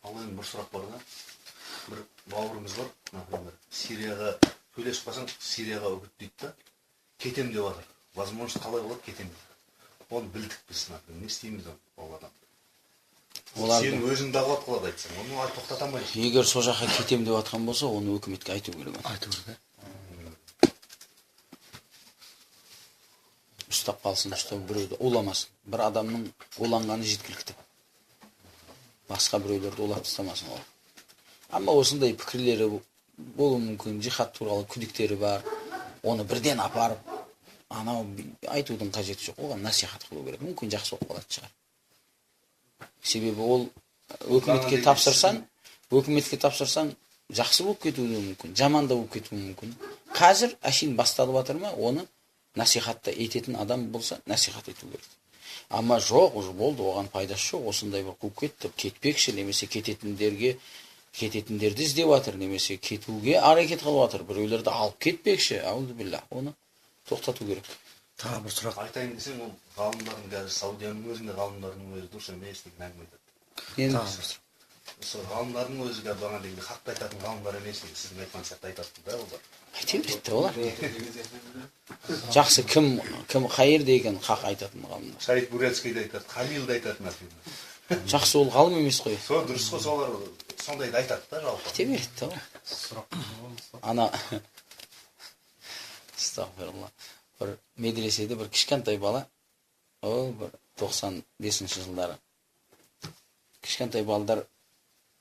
ал енді бір сұрақ бар да. Бір бауырымыз бар, например, Сирияға сөйлесіп қалсаң, Сирияға үгіттейді да, кетем деп жатыр. Возможность қалай болады кетем деп. Оны білдік біз, например, не істейміз ол адам. Сен өзің дағуат қылады айтсаң, оны тоқтата алмайсың. Егер сол жаққа кетем деп жатқан болса, оны өкіметке айту керек. Айту керек. Ұстап қалсын, ұстап біреуді уламасын. Бір адамның уланғаны жеткілікті. Басқа біреулерді улап тастамасын ол. Amma осындай пікірлері болуы мүмкін, жихад туралы күдіктері бар. Оны бірден апарып, анау айтудың қажеті жоқ. Оған насихат қылу керек. Мүмкін жақсы болып қалатын шығар. Себебі ол өкіметке тапсырсаң, жақсы болып кетуі мүмкін, жаман да болып кетуі мүмкін. Қазір әшейін басталып жатыр ма, оны насихатта ететін адам болса, насихат ету керек. Amma жоқ, уже болды, оған пайдасы жоқ. Осындай бір қуып кетті, кетпекші, немесе кететіндерді іздеп жатыр, немесе кетуге әрекет қылып жатыр, біреулерді алып кетпекші. Аузубилля, оны тоқтату керек. Тағы бір сұрақ айтайын десең, ол ғалымдардың қазір Саудияның өзінде ғалымдардың өзі дұрыс емес деген әңгіме айтады. Сол ғалымдардың өзі бағана дегенде хақты айтатын ғалымдар емес деген сіздің айтқан сияқты айтады да олар. Айта береді олар. Жақсы кім қайыр деген хақ айтатын ғалымдар. Саид Бурецкий де айтады, Хамил да айтады, например. Жақсы ол ғалым емес қой. Сол дұрыс қой, солар сондайды айтады да жалпы. Айта береді олар. Ана Астағфирулла. Бір медреседе бір кішкентай бала, ол бір 95-ші жылдары. Кішкентай балдар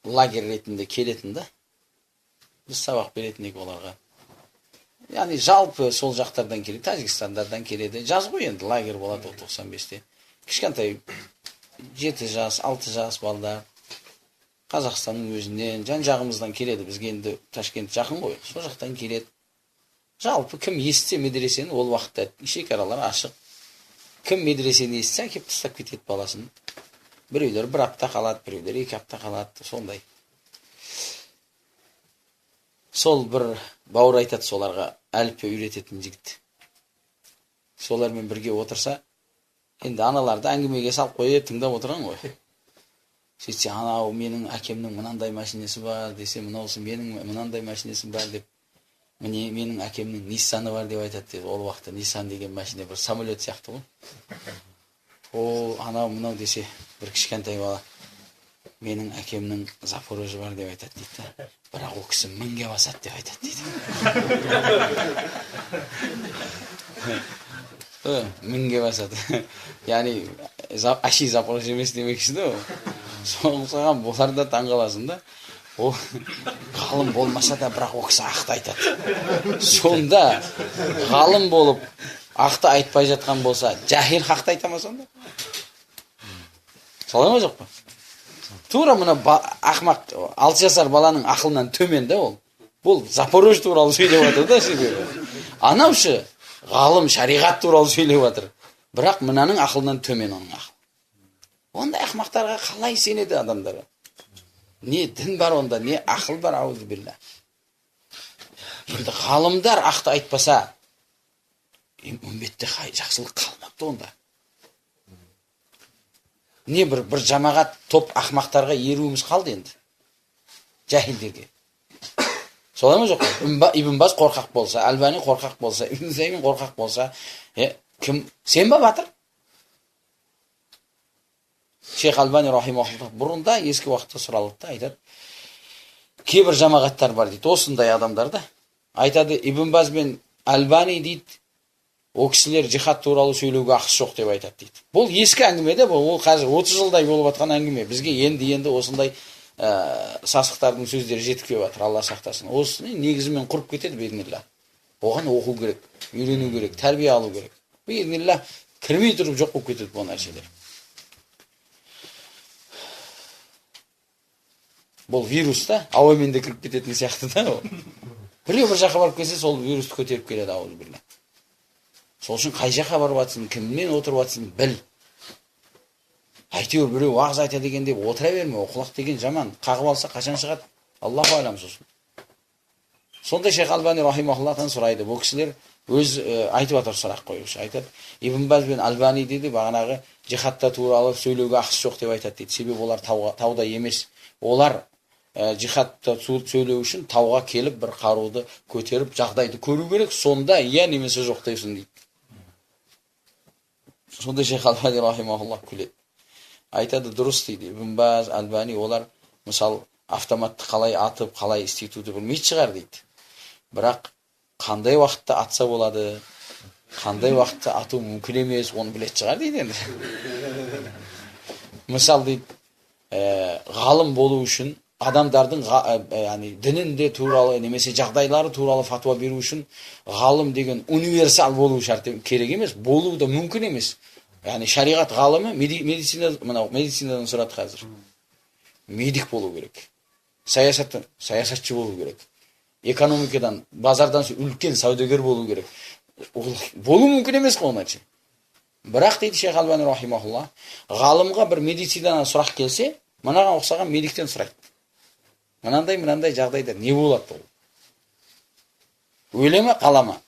лагерь ретінде келетін да. Біз сабақ беретін ек оларға. Яғни жалпы сол жақтардан келеді, Тәжікстандардан келеді. Жаз ғой енді лагерь болады 95-те. Кішкентай 7 жас, 6 жас балдар. Қазақстанның өзінен, жан-жағымыздан келеді. Бізге енді Ташкент жақын ғой. Сол жақтан келеді. Жалпы кім естісе медресені, ол уақытта шекаралар ашық. Кім медресені естісе, әкеп тастап кетеді баласын. Біреулер 1 апта қалады, біреулер 2 апта қалады, сондай. Сол бір бауыр айтады соларға, әліппе үйрететін жігіт. Солармен бірге отырса, енді аналарды әңгімеге салып қойып тыңдап отырған ғой. Сөйтсе, анау менің әкемнің мынандай машинесі бар, десе, мынаусы менің мынандай машинесі бар деп, міне менің әкемнің Ниссаны бар деп айтады деді. Ол уақытта Ниссан деген машина бір самолет сияқты ғой. О, анау мынау десе, бір кішкентай бала, менің әкемнің Запорожье бар деп айтады дейді. Бірақ ол кісі 1000-ге басады деп айтады дейді. 1000-ге басады. Яғни аши Запорожье емес демекші да. Соған болар да таңғаласың да. О, ғалым болмаса да, бірақ ол кісі ақты айтады. Сонда ғалым болып ақты айтпай жатқан болса, жахил хақты айтама сонда? Солай ма жоқ па? Тура мына ақмақ 6 жасар баланың ақылынан төмен да ол. Бұл Запорожье туралы сөйлеп жатыр да себебі. Анаушы ғалым шариғат туралы сөйлеп жатыр. Бірақ мынаның ақылынан төмен оның ақыл. Ондай ақмақтарға қалай сенеді адамдар? Не дін бар онда, не ақыл бар, аузубилля. Енді ғалымдар ақты айтпаса, үмметте жақсылық қалмапты онда. Не бір жамағат топ ақмақтарға еруіміз қалды енді. Жахилдерге. Солай ма жоқ па? Ибн Баз қорқақ болса, Альбани қорқақ болса, Ибн Таймия қорқақ болса, кім? Сен ба батыр? Шейх Альбани рахимахуллах бұрында ескі уақытта сұралды да айтады. Кейбір жамағаттар бар дейді, осындай адамдар да. Айтады, Ибн Баз бен Альбани дейді, о кісілер жихад туралы сөйлеуге ақысы жоқ деп айтады дейді. Бұл ескі әңгіме де, ол қазір 30 жылдай болып жатқан әңгіме. Бізге енді осындай сасықтардың сөздері жетіп келіп жатыр, Алла сақтасын. Осыны негізімен құрып кетеді бейднилла. Оған оқу керек, үйрену керек, тәрбие алу керек. Бейднилла кірмей тұрып жоқ болып кетеді бұл нәрселер. Бұл вирус та, ауамен де кіріп кететін сияқты да. Біреу бір жаққа барып келсе, сол вирусты көтеріп келеді, аузубилля. Сол үшін қай жаққа барып жатсың, кіммен отырып жатсың, біл. Әйтеуір біреу уағыз айта дегенде отыра берме, оқылақ деген жаман. Қағып алса қашан шығады? Аллаху алам сосын. Сонда Шейх Альбани рахимахуллахтан сұрайды, бұл кісілер өз айтып жатыр, сұрақ қоюшы айтады, Ибн Баз бен Альбани дейді, бағанағы жихадта туралы сөйлеуге ақысы жоқ деп айтады дейді. Себебі олар тауда емес. Олар жихадта сөйлеу үшін тауға келіп бір қаруды көтеріп жағдайды көру керек, сонда иә немесе жоқ дейсің дейді. Сонда Шейх Альбани рахимахуллах күледі. Айтады, дұрыс дейді. Ибн Баз, Альбани олар мысалы автоматты қалай атып, қалай істейтуді білмейді шығар дейді. Бірақ қандай уақытта атса болады, қандай уақытта ату мүмкін емес, оны білет шығар дейді енді. Мысал дейді, ғалым болу үшін адамдардың дінінде туралы немесе жағдайлары туралы фатуа беру үшін ғалым деген универсал болу шарт керек емес, болу да мүмкін емес. Яғни шариғат ғалымы медицинадан сұрады қазір. Медик болу керек. Саясатшы болу керек. Экономикадан, базардан үлкен саудагер болу керек. Болу мүмкін емес қой оңайша. Бірақ дейді Шейх Альбани рахимахулла, ғалымға бір медицинадан сұрақ келсе, мынаған ұқсаған медиктен сұрайды. Мынандай жағдайда не болады ол? Өле ме, қала ма?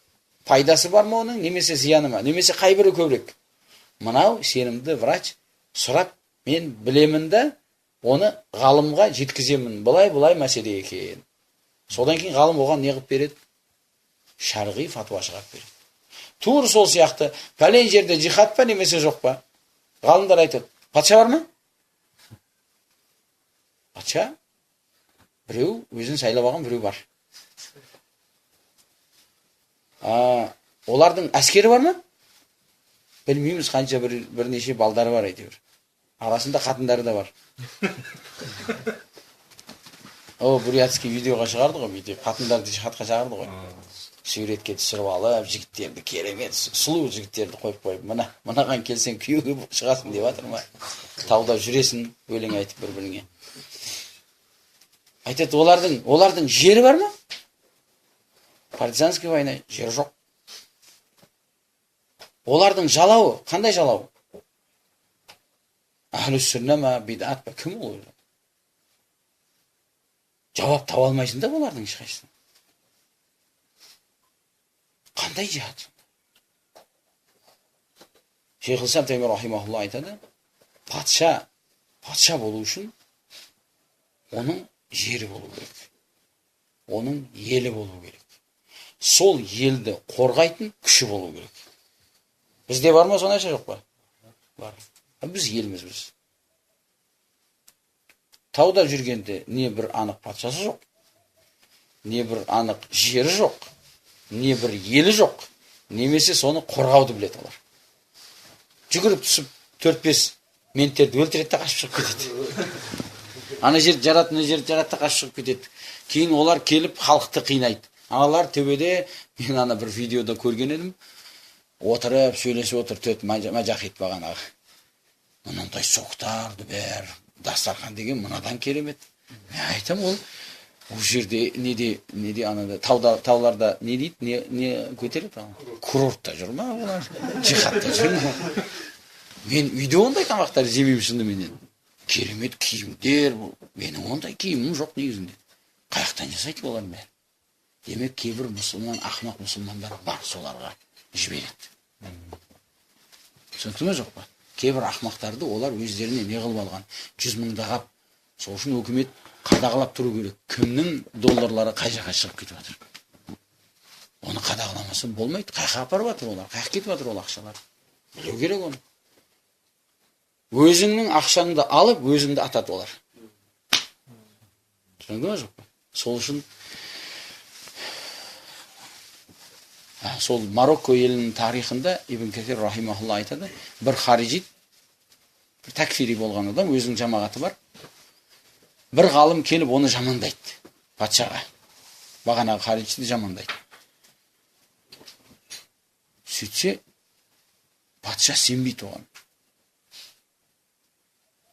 Пайдасы бар ма оның, немесе зияны ма? Немесе қай бірі көбірек? Мынау сенімді врач сұрап, мен білемін да, оны ғалымға жеткіземін. Бұлай мәселе екен. Содан кейін ғалым оған не қылып береді? Шарғи фатуа шығарып береді. Тур сол сияқты, пәлен жерде жихад па немесе жоқ па? Ғалымдар айтады, патша бар ма? Патша? Біреу өзін сайлап алған біреу бар. Олардың әскері бар ма? Білмейміз, қанша бірнеше балдары бар әйтеуір. Арасында қатындары да бар. Бурятский видеоға шығарды ғой, бүйтіп қатындарды жихадқа шығарды ғой. Суретке түсіріп алып, жігіттерді керемет, сұлу жігіттерді қойып, мынаған келсең күйеуге шығасың деп жатыр ма? Тауда жүресің, өлең айтып бір-біріңе. Айтады, олардың жері бар ма? Партизанский война жері жоқ. Олардың жалауы, қандай жалауы? Ахлу сүнна ма, бидат па, кім ол? Жауап таба алмайсың да олардың ешқайсысын. Қандай жихад сонда? Шейх ул-Ислам Тайми рахимахулла айтады, патша болу үшін оның жері болу керек. Оның елі болу керек. Сол елді қорғайтын күші болу керек. Бізде бар ма, сонайша жоқ па? Бар. Біз елміз біз. Тауда жүргенде не бір анық патшасы жоқ, не бір анық жері жоқ, не бір елі жоқ, немесе соны қорғауды біледі олар. Жүгіріп түсіп 4-5 менттерді өлтіреді де қашып шығып кетеді. Ана жерді жарады, мына жерді жарады да қашып шығып кетеді. Кейін олар келіп халықты қинайды. Аналар төбеде, мен ана бір видеода көрген едім, отырып, сөйлесіп отыр, төт мәжахид бағанағы. Мынандай соқтарды бәр, дастархан деген мынадан керемет. Мен айтам, ол жерде неде анада тауларда не дейді, не көтереді? Курортта жүр ма олар? Жихадта жүр ма? Мен үйде ондай тамақтар жемеймін шынымен. Керемет киімдер, менің ондай киімім жоқ негізінде. Қаяқтан жасайды олар бәрі. Демек кейбір мұсылман, ақымақ мұсылмандар бар, соларға жібереді. Түсінікті ме жоқ па? Кейбір ақымақтарды олар өздеріне не қылып алған? 100 мыңдағап. Сол үшін өкімет қадағалап тұру керек. Кімнің долларлары қай жаққа шығып кетіп жатыр? Оны қадағаламаса болмайды. Қайқа апарып жатыр олар? Қайқа кетіп жатыр ол ақшалар? Білу керек оны. Өзіңнің ақшаңды алып, өзіңді атады олар. Түсінікті ме жоқ па? Сол үшін сол Марокко елінің тарихында Ибн Касир рахимахулла айтады, бір харижит, бір такфири болған адам, өзінің жамағаты бар. Бір ғалым келіп оны жамандайды патшаға. Бағанағы харижитті жамандайды. Сөйтсе, патша сенбейді оған.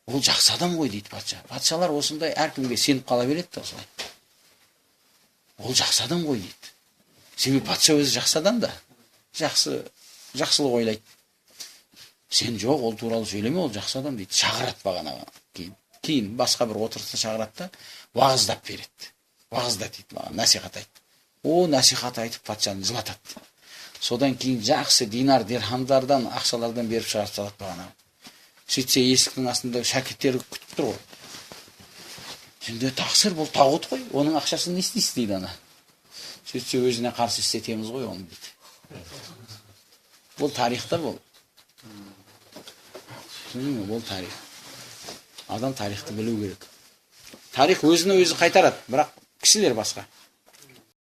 Ол жақсы адам ғой дейді патша. Патшалар осындай әркімге сеніп қала береді де осылай. Ол жақсы адам ғой дейді. Себебі патша өзі жақсы адам да. Жақсылық ойлайды. Сен жоқ, ол туралы сөйлеме, ол жақсы адам дейді. Шағырат бағанағы. Кейін басқа бір отырыста шағырат да уағыздап береді. Уағыздат дейді маған, насихат айтты. О, насихат айтып патшаны жылатады. Содан кейін жақсы динар дирхамдардан ақшалардан беріп шығарып салады бағана. Сөйтсе есіктің астында шәкірттері күтіп тұр ғой. Şimdi тақсыр бұл тағут қой, оның ақшасын не істейсіз дейді ана. Сөйтсе өзіне қарсы істетеміз ғой оны дейді. Бұл тарихта бұл. Бұл тарих. Адам тарихты білу керек. Тарих өзіне өзі қайтарады, бірақ кісілер басқа.